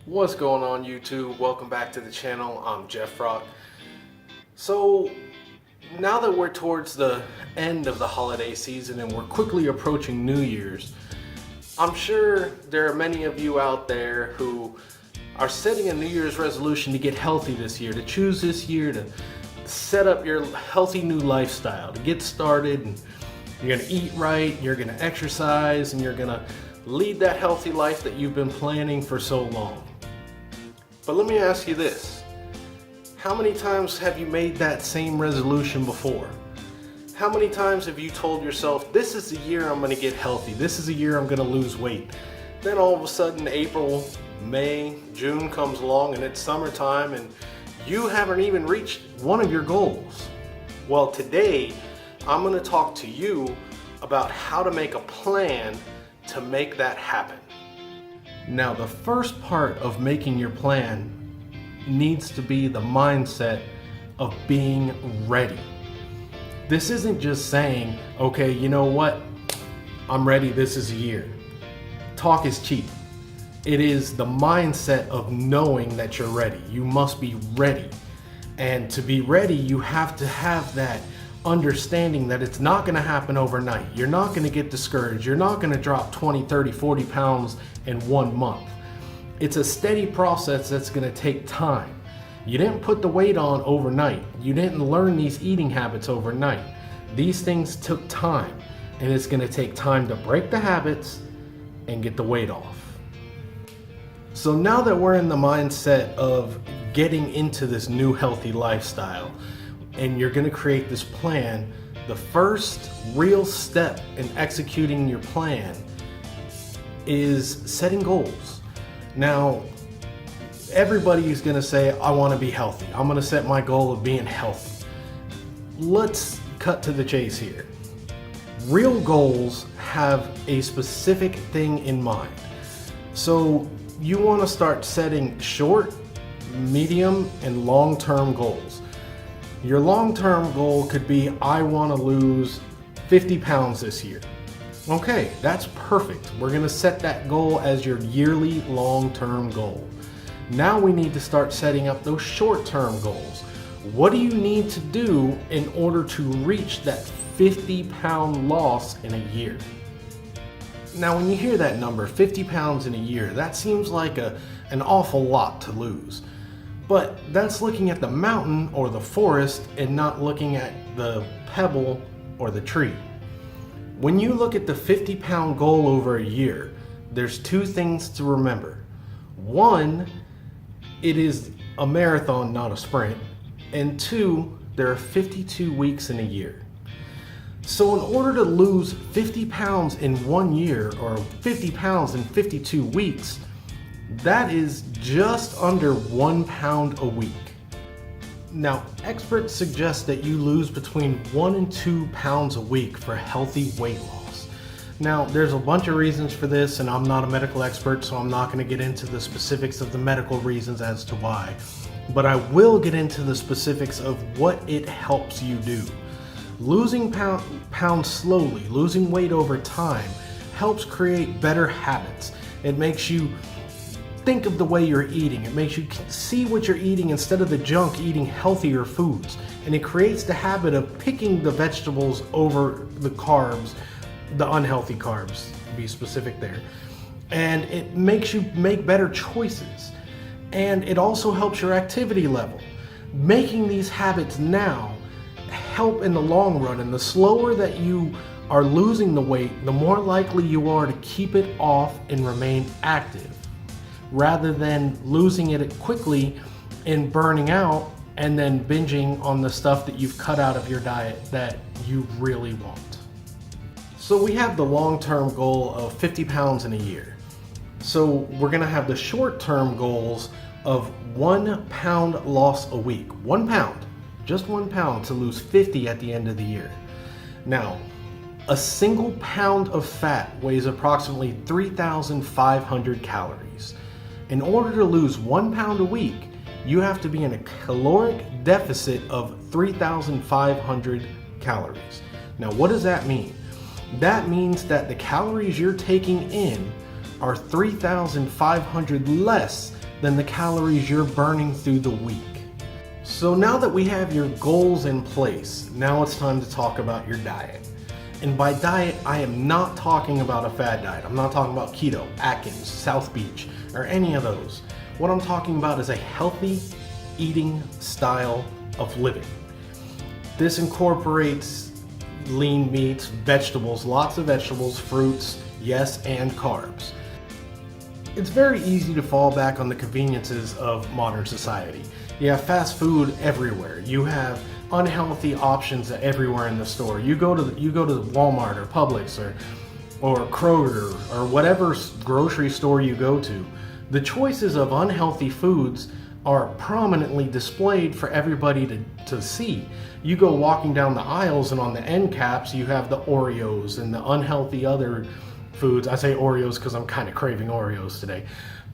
What's going on YouTube? Welcome back to the channel. I'm DaJeffrock. So now that we're towards the end of the holiday season and we're quickly approaching New Year's, I'm sure there are many of you out there who are setting a New Year's resolution to get healthy this year, to choose this year to set up your healthy new lifestyle, to get started. And you're gonna eat right, you're gonna exercise, and you're gonna lead that healthy life that you've been planning for so long. But let me ask you this. How many times have you made that same resolution before? How many times have you told yourself, this is the year I'm gonna get healthy, this is the year I'm gonna lose weight? Then all of a sudden April, May, June comes along and it's summertime and you haven't even reached one of your goals. Well, today I'm gonna talk to you about how to make a plan to make that happen. Now, the first part of making your plan needs to be the mindset of being ready. This isn't just saying, okay, you know what? I'm ready, this is a year. Talk is cheap. It is the mindset of knowing that you're ready. You must be ready. And to be ready, you have to have that understanding that it's not going to happen overnight. You're not going to get discouraged. You're not going to drop 20, 30, 40 pounds in 1 month. It's a steady process that's going to take time. You didn't put the weight on overnight. You didn't learn these eating habits overnight. These things took time, and it's going to take time to break the habits and get the weight off. So now that we're in the mindset of getting into this new healthy lifestyle, and you're gonna create this plan, the first real step in executing your plan is setting goals. Now, everybody is gonna say, I wanna be healthy. I'm gonna set my goal of being healthy. Let's cut to the chase here. Real goals have a specific thing in mind. So you wanna start setting short, medium, and long-term goals. Your long-term goal could be, I want to lose 50 pounds this year. Okay, that's perfect. We're going to set that goal as your yearly long-term goal. Now we need to start setting up those short-term goals. What do you need to do in order to reach that 50-pound loss in a year? Now, when you hear that number, 50 pounds in a year, that seems like an awful lot to lose. But that's looking at the mountain or the forest and not looking at the pebble or the tree. When you look at the 50-pound goal over a year, there's two things to remember. One, it is a marathon, not a sprint. And two, there are 52 weeks in a year. So in order to lose 50 pounds in 1 year or 50 pounds in 52 weeks, that is just under 1 pound a week. Now, experts suggest that you lose between 1 and 2 pounds a week for healthy weight loss. Now, there's a bunch of reasons for this, and I'm not a medical expert, so I'm not going to get into the specifics of the medical reasons as to why. But I will get into the specifics of what it helps you do. Losing pounds slowly, losing weight over time, helps create better habits. It makes you think of the way you're eating. It makes you see what you're eating instead of the junk, eating healthier foods. And it creates the habit of picking the vegetables over the carbs, the unhealthy carbs, to be specific there. And it makes you make better choices. And it also helps your activity level. Making these habits now help in the long run, and the slower that you are losing the weight, the more likely you are to keep it off and remain active, rather than losing it quickly and burning out and then binging on the stuff that you've cut out of your diet that you really want. So we have the long-term goal of 50 pounds in a year. So we're gonna have the short-term goals of 1 pound loss a week. 1 pound, just 1 pound to lose 50 at the end of the year. Now, a single pound of fat weighs approximately 3,500 calories. In order to lose 1 pound a week, you have to be in a caloric deficit of 3,500 calories. Now, what does that mean? That means that the calories you're taking in are 3,500 less than the calories you're burning through the week. So now that we have your goals in place, now it's time to talk about your diet. And by diet, I am not talking about a fad diet. I'm not talking about keto, Atkins, South Beach, or any of those. What I'm talking about is a healthy eating style of living. This incorporates lean meats, vegetables, lots of vegetables, fruits, yes, and carbs. It's very easy to fall back on the conveniences of modern society. You have fast food everywhere. You have unhealthy options everywhere in the store. You go to Walmart or Publix or Kroger or whatever grocery store you go to. The choices of unhealthy foods are prominently displayed for everybody to see. You go walking down the aisles and on the end caps you have the Oreos and the unhealthy other foods. I say Oreos because I'm kind of craving Oreos today.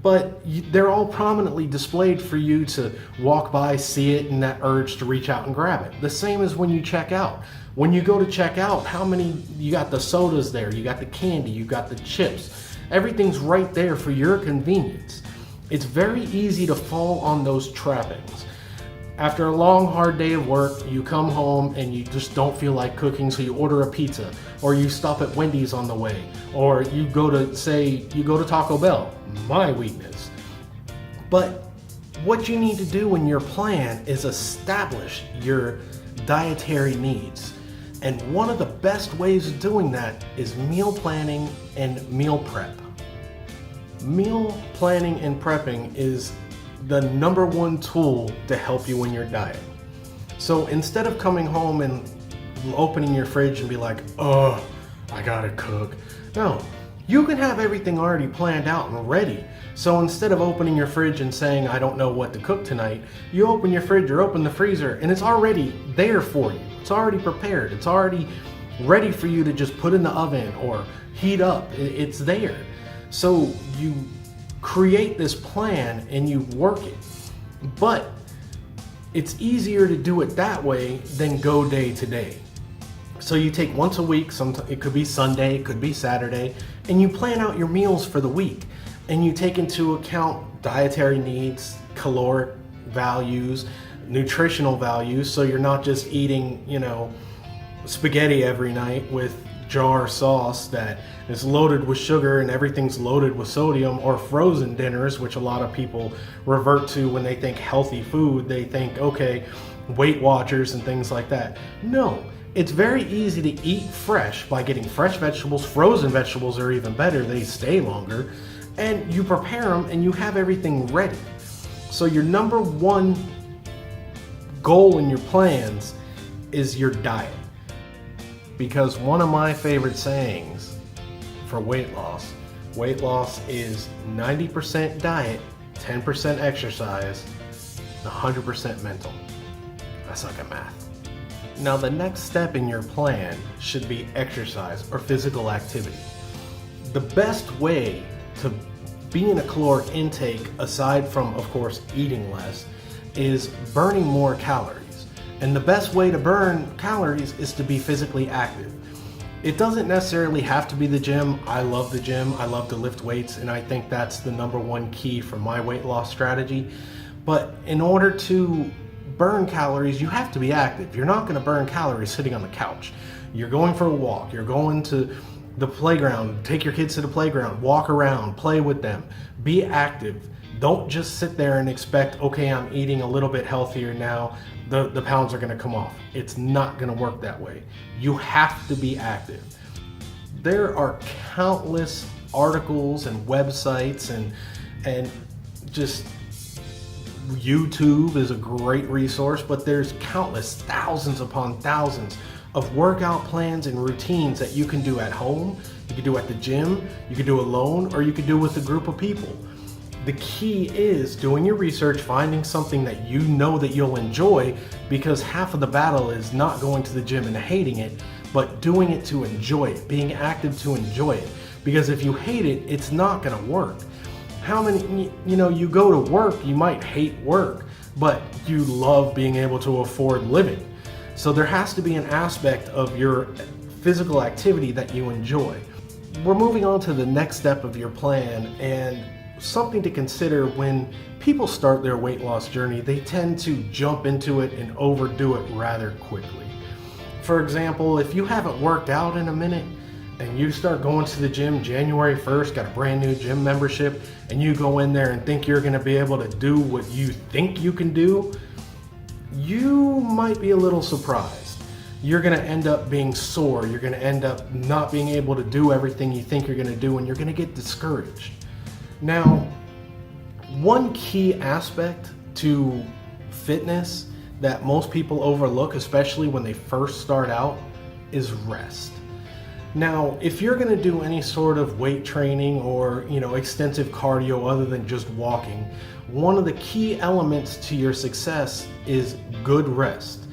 But they're all prominently displayed for you to walk by, see it, and that urge to reach out and grab it. The same as when you check out. When you go to check out, you got the sodas there, you got the candy, you got the chips. Everything's right there for your convenience. It's very easy to fall on those trappings. After a long, hard day of work, you come home and you just don't feel like cooking, so you order a pizza, or you stop at Wendy's on the way, or you go to Taco Bell, my weakness. But what you need to do in your plan is establish your dietary needs. And one of the best ways of doing that is meal planning and meal prep. Meal planning and prepping is the number one tool to help you in your diet. So instead of coming home and opening your fridge and be like, oh, I gotta cook. No, you can have everything already planned out and ready. So instead of opening your fridge and saying, I don't know what to cook tonight, you open your fridge or open the freezer and it's already there for you. It's already prepared. It's already ready for you to just put in the oven or heat up. It's there. So you create this plan and you work it. But it's easier to do it that way than go day to day. So you take once a week, it could be Sunday, it could be Saturday, and you plan out your meals for the week. And you take into account dietary needs, caloric values, nutritional values, so you're not just eating, spaghetti every night with jar sauce that is loaded with sugar and everything's loaded with sodium, or frozen dinners, which a lot of people revert to when they think healthy food. They think, okay, Weight Watchers and things like that. No, it's very easy to eat fresh by getting fresh vegetables. Frozen vegetables are even better, they stay longer, and you prepare them and you have everything ready. So your number one goal in your plans is your diet. Because one of my favorite sayings for weight loss is 90% diet, 10% exercise, 100% mental. I suck at math. Now the next step in your plan should be exercise or physical activity. The best way to be in a caloric intake, aside from, of course, eating less, is burning more calories. And the best way to burn calories is to be physically active. It doesn't necessarily have to be the gym. I love the gym. I love to lift weights, and I think that's the number one key for my weight loss strategy. But in order to burn calories, you have to be active. You're not going to burn calories sitting on the couch. You're going for a walk. You're going to the playground. Take your kids to the playground. Walk around. Play with them. Be active. Don't just sit there and expect, okay, I'm eating a little bit healthier now, the pounds are going to come off. It's not going to work that way. You have to be active. There are countless articles and websites and just YouTube is a great resource, but there's countless, thousands upon thousands of workout plans and routines that you can do at home, you can do at the gym, you can do alone, or you can do with a group of people. The key is doing your research, finding something that you know that you'll enjoy, because half of the battle is not going to the gym and hating it, but doing it to enjoy it, being active to enjoy it. Because if you hate it, it's not gonna work. How many, you go to work, you might hate work, but you love being able to afford living. So there has to be an aspect of your physical activity that you enjoy. We're moving on to the next step of your plan, and something to consider when people start their weight loss journey. They tend to jump into it and overdo it rather quickly. For example, if you haven't worked out in a minute and you start going to the gym January 1st, got a brand new gym membership, and you go in there and think you're going to be able to do what you think you can do, you might be a little surprised. You're going to end up being sore. You're going to end up not being able to do everything you think you're going to do, and you're going to get discouraged. Now, one key aspect to fitness that most people overlook, especially when they first start out, is rest. Now, if you're going to do any sort of weight training or, extensive cardio other than just walking, one of the key elements to your success is good rest.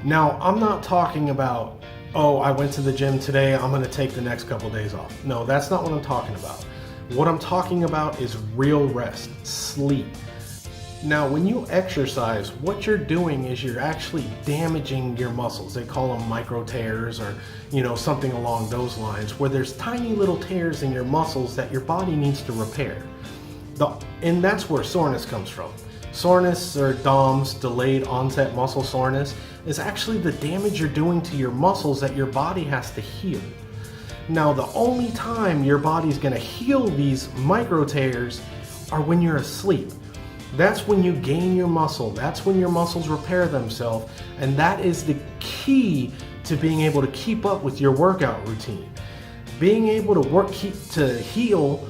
Now, I'm not talking about, oh, I went to the gym today, I'm going to take the next couple days off. No, that's not what I'm talking about. What I'm talking about is real rest, sleep. Now, when you exercise, what you're doing is you're actually damaging your muscles. They call them micro tears or, something along those lines, where there's tiny little tears in your muscles that your body needs to repair. And that's where soreness comes from. Soreness, or DOMS, delayed onset muscle soreness, is actually the damage you're doing to your muscles that your body has to heal. Now, the only time your body's gonna heal these micro tears are when you're asleep. That's when you gain your muscle. That's when your muscles repair themselves. And that is the key to being able to keep up with your workout routine. Being able to heal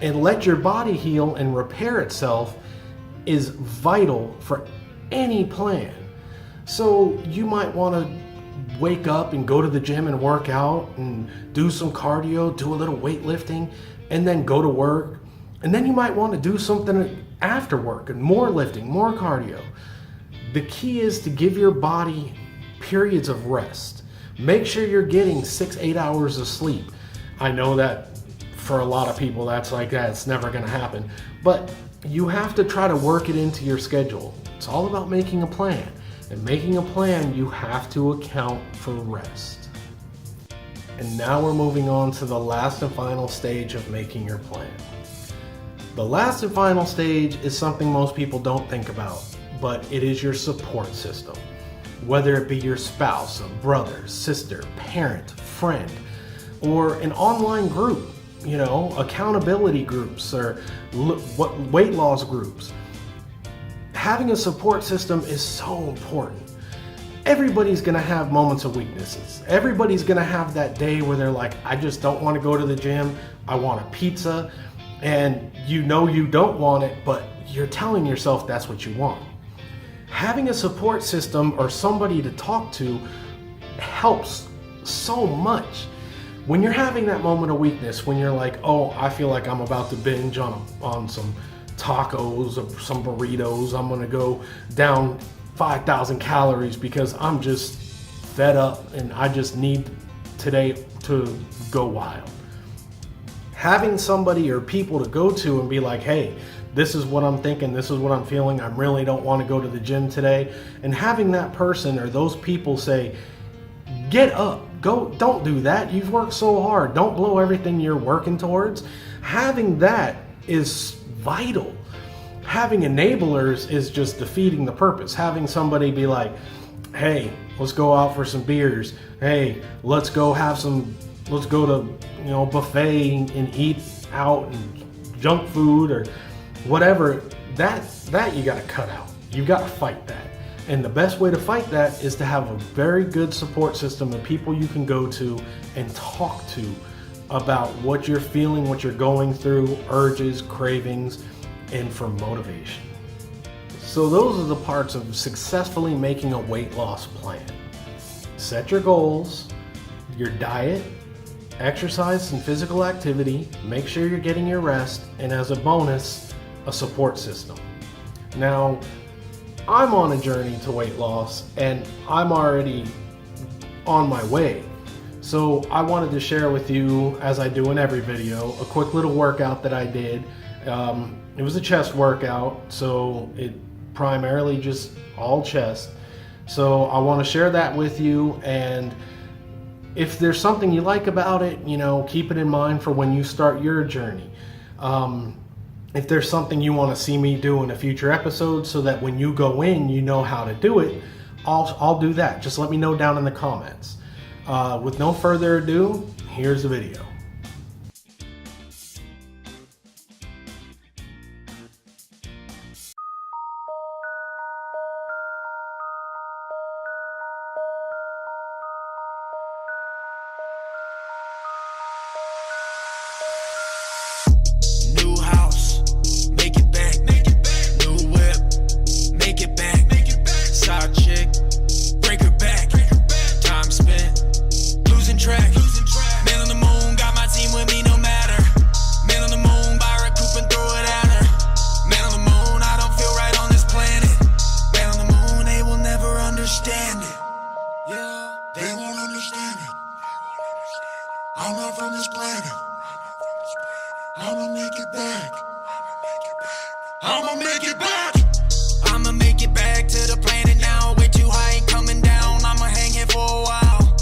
and let your body heal and repair itself is vital for any plan. So you might want to wake up and go to the gym and work out and do some cardio, do a little weightlifting, and then go to work. And then you might want to do something after work and more lifting, more cardio. The key is to give your body periods of rest. Make sure you're getting 6-8 hours of sleep. I know that for a lot of people that's like that, it's never going to happen. But you have to try to work it into your schedule. It's all about making a plan. And making a plan, you have to account for rest. And now we're moving on to the last and final stage of making your plan. The last and final stage is something most people don't think about, but it is your support system. Whether it be your spouse, a brother, sister, parent, friend, or an online group, accountability groups or weight loss groups. Having a support system is so important. Everybody's gonna have moments of weaknesses. Everybody's gonna have that day where they're like, I just don't want to go to the gym. I want a pizza. And you don't want it, but you're telling yourself that's what you want. Having a support system or somebody to talk to helps so much. When you're having that moment of weakness, when you're like, oh, I feel like I'm about to binge on some tacos or some burritos, I'm gonna go down 5,000 calories because I'm just fed up and I just need today to go wild. Having somebody or people to go to and be like, hey, this is what I'm thinking, this is what I'm feeling, I really don't want to go to the gym today. And having that person or those people say, get up, go, don't do that. You've worked so hard. Don't blow everything you're working towards. Having that is vital. Having enablers is just defeating the purpose. Having somebody be like, hey, let's go out for some beers. Hey, let's go to, buffet and eat out and junk food or whatever. That you got to cut out. You got to fight that. And the best way to fight that is to have a very good support system of people you can go to and talk to about what you're feeling, what you're going through, urges, cravings, and for motivation. So those are the parts of successfully making a weight loss plan. Set your goals, your diet, exercise and physical activity, make sure you're getting your rest, and as a bonus, a support system. Now, I'm on a journey to weight loss and I'm already on my way. So I wanted to share with you, as I do in every video, a quick little workout that I did. It was a chest workout, so it primarily just all chest. So I want to share that with you, and if there's something you like about it, keep it in mind for when you start your journey. If there's something you want to see me do in a future episode so that when you go in, you know how to do it, I'll do that. Just let me know down in the comments. With no further ado, here's the video. I'm not from this planet. I'ma make it back. I'ma make it back. I'ma make it back to the planet now. Way too high, ain't coming down. I'ma hang here for a while.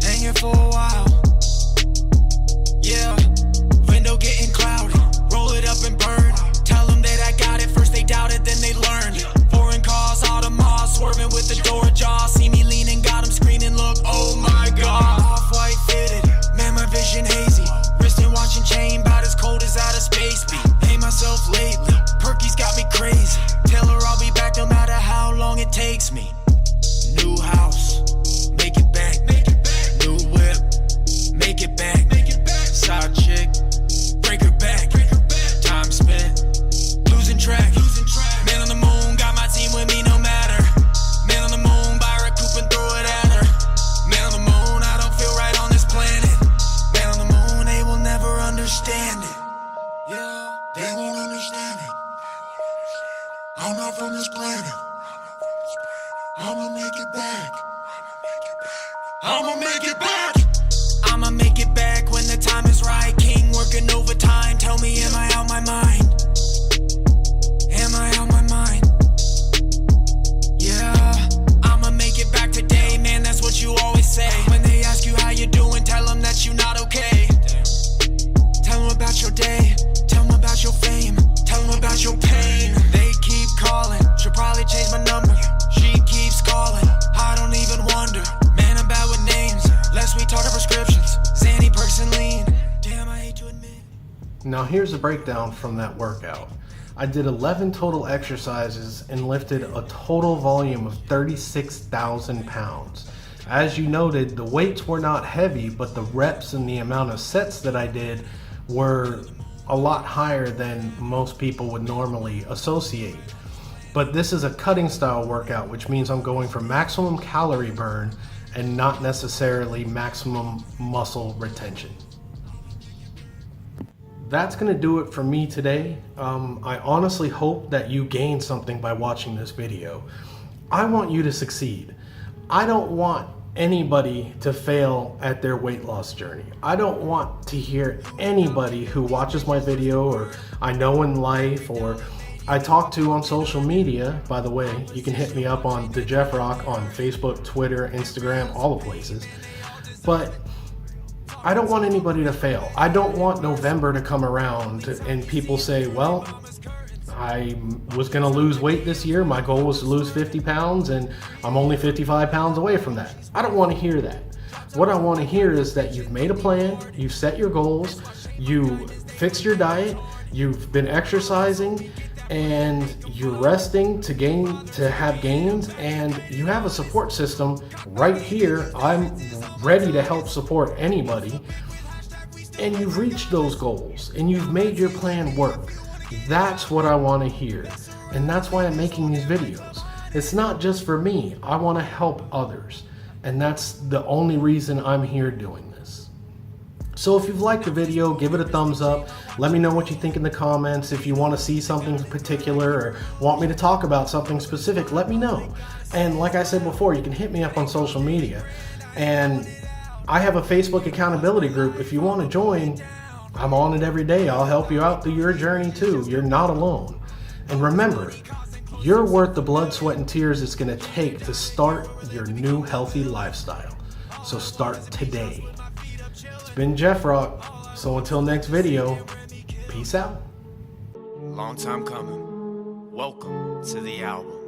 Hang here for a while. Yeah, window getting cloudy. Roll it up and burn. Tell them that I got it. First they doubted, then they learned. Foreign cars, Audemars, swerving with the door ajar. See me leaning, got them screaming, look, oh my God. Off-white fitted, man, my vision hazy. Wrist and watch and chain, about as cold as outer space be. Hate myself lately, Perky's got me crazy. Tell her I'll be back no matter how long it takes me. New house, make it back. New whip, make it back. Side chick, break her back. Time spent, losing track. Man on the moon, got my team with me no matter. Man on the moon, buy her a coupe and throw it at her. Man on the moon, I don't feel right on this planet. Man on the moon, they will never understand it. Yeah, they won't understand it. I'm not from this planet. I'ma make it back. I'ma make it back. I'ma make it back when the time is right. King working overtime. Tell me, am I out my mind? Am I out my mind? Yeah, I'ma make it back today, man, that's what you always say. When they ask you how you doing, tell them that you not okay. Tell them about your day, tell them about your fame, tell them about your pain. They keep calling, should probably change my number. She keeps calling, I don't even wonder. Man, I'm bad with names, lest we talk of prescriptions. Xanny, Perks, and Lean, damn, I hate to admit. Now here's a breakdown from that workout. I did 11 total exercises and lifted a total volume of 36,000 pounds. As you noted, the weights were not heavy, but the reps and the amount of sets that I did were a lot higher than most people would normally associate. But this is a cutting style workout, which means I'm going for maximum calorie burn and not necessarily maximum muscle retention. That's gonna do it for me today. I honestly hope that you gain something by watching this video. I want you to succeed. I don't want anybody to fail at their weight loss journey. I don't want to hear anybody who watches my video or I know in life or I talk to on social media. By the way, you can hit me up on DaJeffrock on Facebook, Twitter, Instagram, all the places. But I don't want anybody to fail. I don't want November to come around and people say, well, I was gonna lose weight this year. My goal was to lose 50 pounds and I'm only 55 pounds away from that. I don't wanna hear that. What I wanna hear is that you've made a plan, you've set your goals, you fixed your diet, you've been exercising, and you're resting to have gains, and you have a support system right here. I'm ready to help support anybody, and you've reached those goals and you've made your plan work. That's what I want to hear, and that's why I'm making these videos. It's not just for me. I want to help others, and that's the only reason I'm here doing this. So if you've liked the video, give it a thumbs up. Let me know what you think in the comments. If you want to see something particular or want me to talk about something specific, let me know. And like I said before, you can hit me up on social media. And I have a Facebook accountability group. If you want to join, I'm on it every day. I'll help you out through your journey too. You're not alone. And remember, you're worth the blood, sweat, and tears it's going to take to start your new healthy lifestyle. So start today. It's been DaJeffrock. So until next video, Peace out. Long time coming. Welcome to the album.